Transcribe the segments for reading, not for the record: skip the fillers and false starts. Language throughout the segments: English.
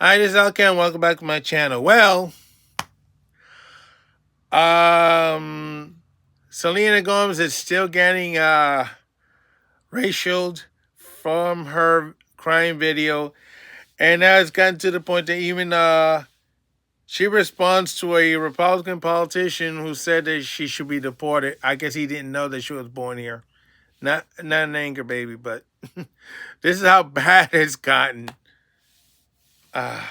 Hi, this is Alcan. Welcome back to my channel. Well, um, Selena Gomez is still getting racialed from her crime video, and now it's gotten to the point that even she responds to a Republican politician who said that she should be deported. I guess he didn't know that she was born here. Not an anger baby, but this is how bad it's gotten. Uh,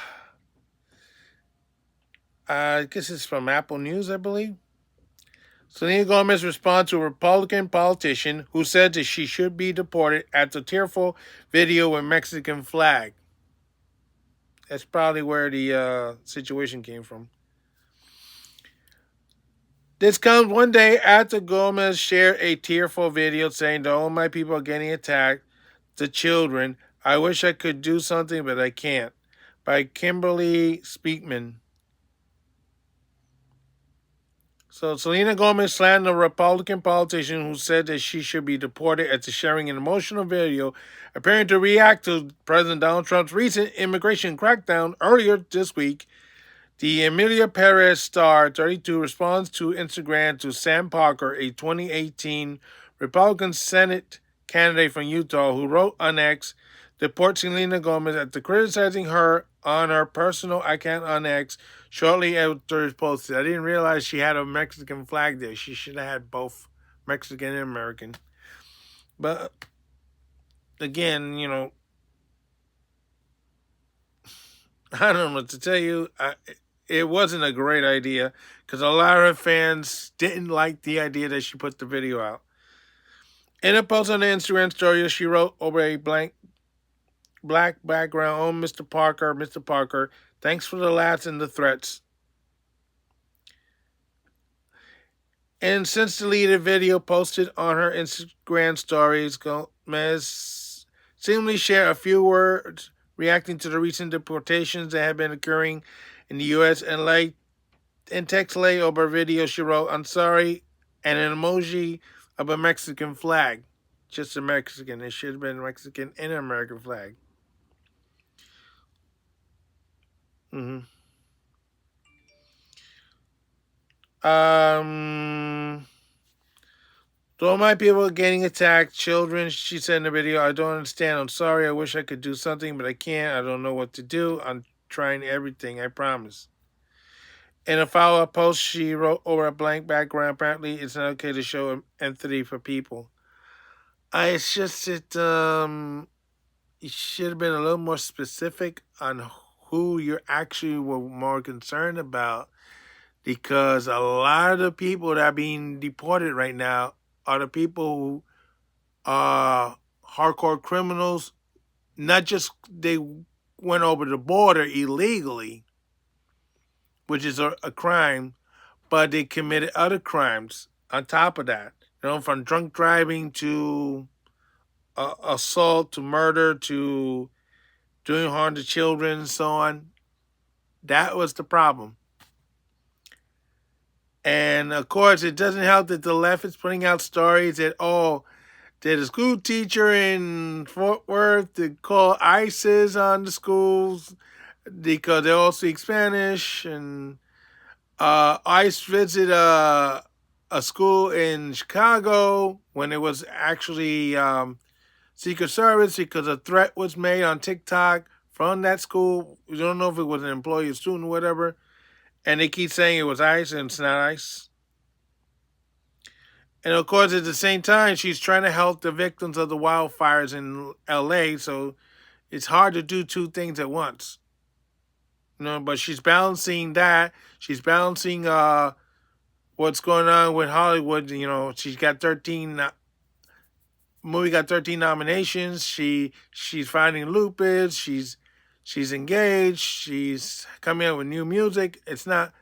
I guess it's from Apple News, I believe. Selena Gomez responded to a Republican politician who said that she should be deported after tearful video with Mexican flag. That's probably where the situation came from. This comes one day after Gomez shared a tearful video saying that all my people are getting attacked, the children. I wish I could do something, but I can't. By Kimberly Speakman. So Selena Gomez slammed a Republican politician who said that she should be deported after sharing an emotional video appearing to react to President Donald Trump's recent immigration crackdown earlier this week. The Emilia Perez star, 32, responds to Instagram to Sam Parker, a 2018 Republican Senate candidate from Utah, who wrote on X, "Deport Selena Gomez," after criticizing her on her personal account on X shortly after it posted. I didn't realize she had a Mexican flag there. She should have had both Mexican and American. But again, I don't know what to tell you. It wasn't a great idea because a lot of her fans didn't like the idea that she put the video out. In a post on the Instagram story, she wrote over a black background, "Oh, Mr. Parker, thanks for the laughs and the threats." And since the deleted video posted on her Instagram stories, Gomez seemingly shared a few words reacting to the recent deportations that have been occurring in the U.S. and text lay over a video she wrote, "I'm sorry," and an emoji of a Mexican flag. Just a Mexican. It should have been Mexican and an American flag. Mm-hmm. So my people are getting attacked. Children, she said in the video, "I don't understand. I'm sorry. I wish I could do something, but I can't. I don't know what to do. I'm trying everything. I promise." In a follow-up post, she wrote over a blank background. Apparently, it's not okay to show empathy for people. It's just you should have been a little more specific on who you actually were more concerned about, because a lot of the people that are being deported right now are the people who are hardcore criminals. Not just they went over the border illegally, which is a crime, but they committed other crimes on top of that. From drunk driving to assault to murder to doing harm to children and so on. That was the problem. And of course, it doesn't help that the left is putting out stories that, oh, there's a school teacher in Fort Worth to call ISIS on the schools because they all speak Spanish. And ICE visited a school in Chicago when it was actually Secret Service because a threat was made on TikTok from that school. We don't know if it was an employee, a student, or whatever. And they keep saying it was ICE, and it's not ICE. And of course, at the same time, she's trying to help the victims of the wildfires in LA. So it's hard to do two things at once. But she's balancing that. She's balancing what's going on with Hollywood. She's got 13 movie got 13 nominations. She's fighting lupus. She's engaged. She's coming out with new music. It's not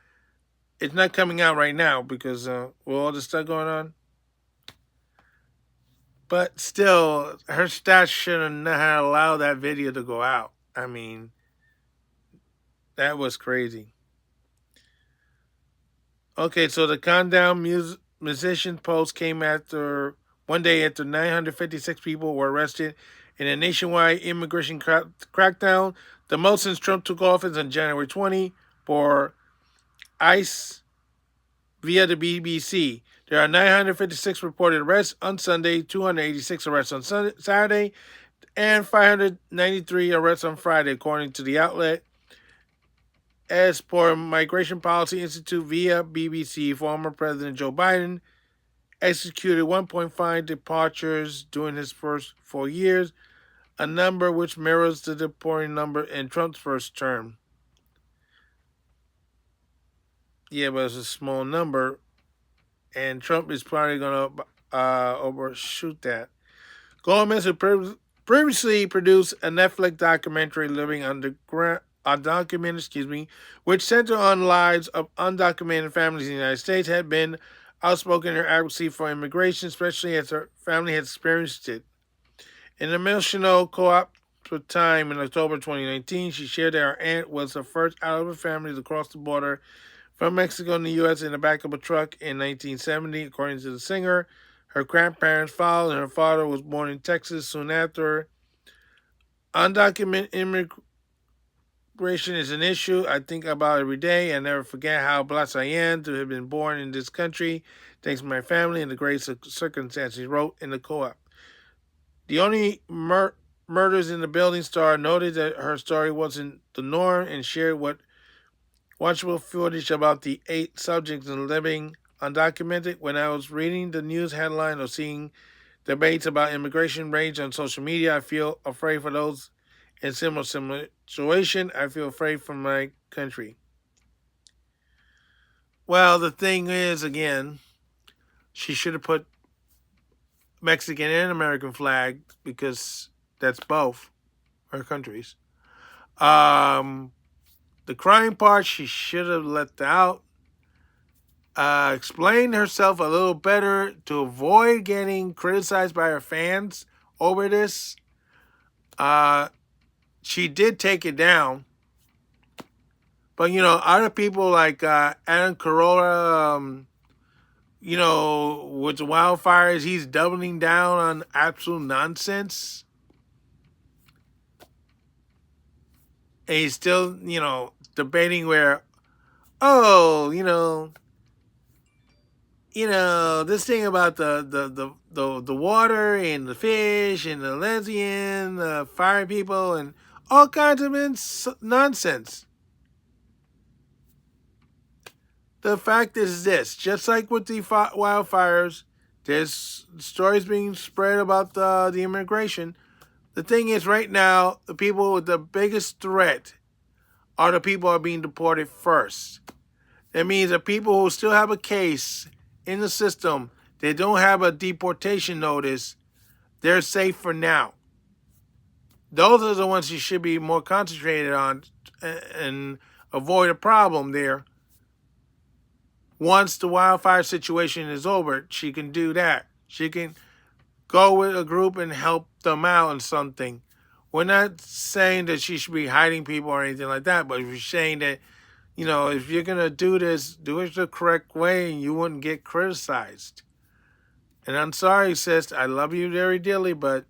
coming out right now because with all the stuff going on. But still, her staff shouldn't have allowed that video to go out. I mean, that was crazy. Okay, so the countdown musician post came after one day after 956 people were arrested in a nationwide immigration crackdown. the most since Trump took office on January 20 for ICE via the BBC. There are 956 reported arrests on Sunday, 286 arrests on Saturday, and 593 arrests on Friday, according to the outlet. As for Migration Policy Institute via BBC, former President Joe Biden executed 1.5 departures during his first 4 years, a number which mirrors the deporting number in Trump's first term. Yeah, but it's a small number, and Trump is probably going to overshoot that. Gomez, who previously produced a Netflix documentary, Living Underground, which centered on lives of undocumented families in the United States, had been outspoken in her advocacy for immigration, especially as her family had experienced it. In an emotional co-op for Time in October 2019, she shared that her aunt was the first out of her family to cross the border from Mexico in the U.S. in the back of a truck in 1970, according to the singer. Her grandparents followed, and her father was born in Texas soon after. Undocumented immigration is an issue I think about every day. I never forget how blessed I am to have been born in this country, thanks to my family and the great circumstances, he wrote in the co-op. The only murders in the building star noted that her story wasn't the norm and shared what watchable footage about the 8 subjects living undocumented. When I was reading the news headline or seeing debates about immigration rage on social media, I feel afraid for those in similar situation. I feel afraid for my country. Well, the thing is, again, she should have put Mexican and American flag because that's both our countries. The crying part, she should have left out. Explain herself a little better to avoid getting criticized by her fans over this. She did take it down. But, other people like Adam Carolla, with the wildfires, he's doubling down on absolute nonsense. And he's still, debating where, this thing about the water and the fish and the lesbian, the fire people, and all kinds of nonsense. The fact is this: just like with the wildfires, there's stories being spread about the immigration. The thing is, right now, the people with the biggest threat are the people who are being deported first. That means the people who still have a case in the system, they don't have a deportation notice, they're safe for now. Those are the ones you should be more concentrated on and avoid a problem there. Once the wildfire situation is over, she can do that. She can go with a group and help them out in something. We're not saying that she should be hiding people or anything like that, but we're saying that, if you're going to do this, do it the correct way and you wouldn't get criticized. And I'm sorry, sis, I love you very dearly, but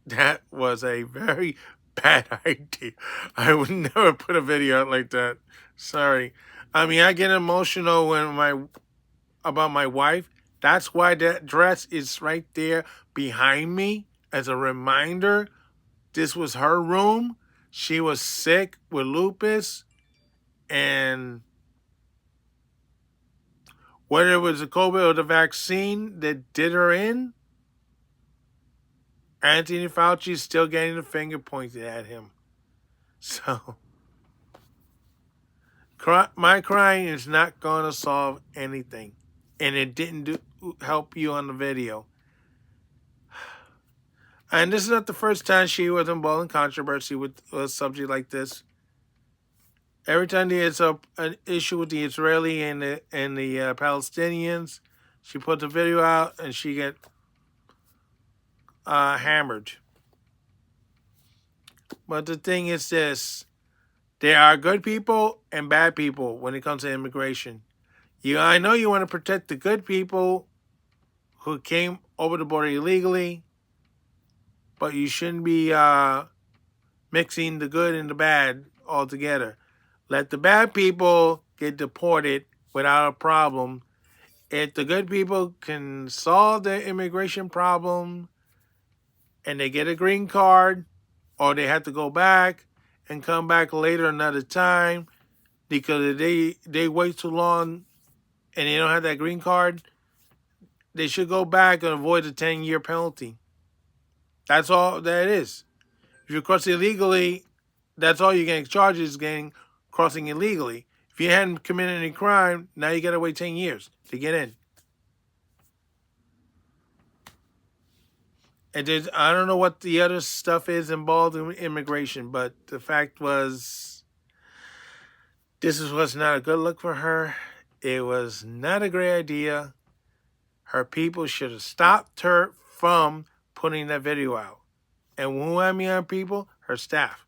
that was a very bad idea. I would never put a video out like that. Sorry. I mean, I get emotional about my wife. That's why that dress is right there behind me as a reminder. This was her room. She was sick with lupus. And whether it was the COVID or the vaccine that did her in, Anthony Fauci is still getting the finger pointed at him. So, my crying is not going to solve anything. And it didn't help you on the video. And this is not the first time she was involved in controversy with a subject like this. Every time there's an issue with the Israeli and the Palestinians, she puts a video out and she gets hammered. But the thing is this: there are good people and bad people when it comes to immigration. I know you want to protect the good people who came over the border illegally, but you shouldn't be mixing the good and the bad all together. Let the bad people get deported without a problem. If the good people can solve their immigration problem and they get a green card, or they have to go back and come back later another time because if they wait too long and they don't have that green card, they should go back and avoid the 10-year penalty. That's all that is. If you cross illegally, that's all you're getting charged is getting crossing illegally. If you hadn't committed any crime, now you got to wait 10 years to get in. And I don't know what the other stuff is involved in immigration, but the fact was, was not a good look for her. It was not a great idea. Her people should have stopped her from putting that video out. And who I mean her people? Her staff.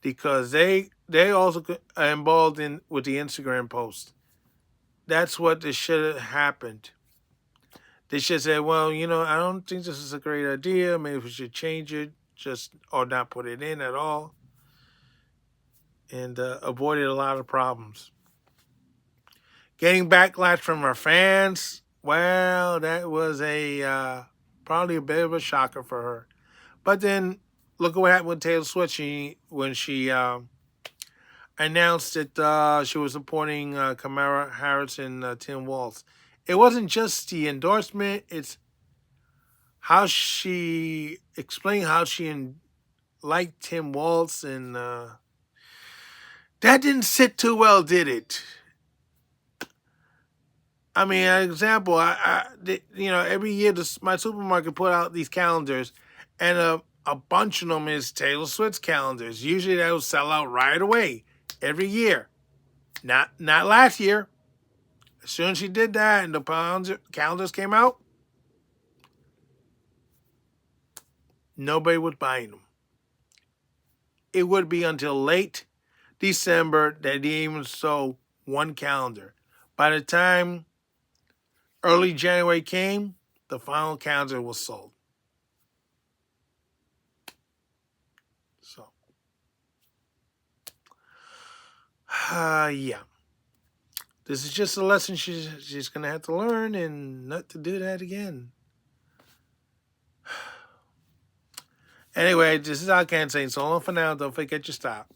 Because they also are involved in with the Instagram post. That's what this should have happened. They should say, well, I don't think this is a great idea. Maybe we should change it, or not put it in at all, and avoided a lot of problems. Getting backlash from her fans, well, that was probably a bit of a shocker for her. But then look at what happened with Taylor Swift when she announced that she was supporting Kamala Harris and Tim Walz. It wasn't just the endorsement, it's how she explained how she liked Tim Walz, and that didn't sit too well, did it? I mean, an example, every year my supermarket put out these calendars, and a bunch of them is Taylor Swift's calendars. Usually that will sell out right away every year. Not last year. As soon as she did that and the calendars came out, nobody was buying them. It would be until late December that they even sold one calendar. By the time early January came, the final calendar was sold. So, yeah. This is just a lesson she's going to have to learn and not to do that again. Anyway, this is Alcan saying so long for now. Don't forget your stop.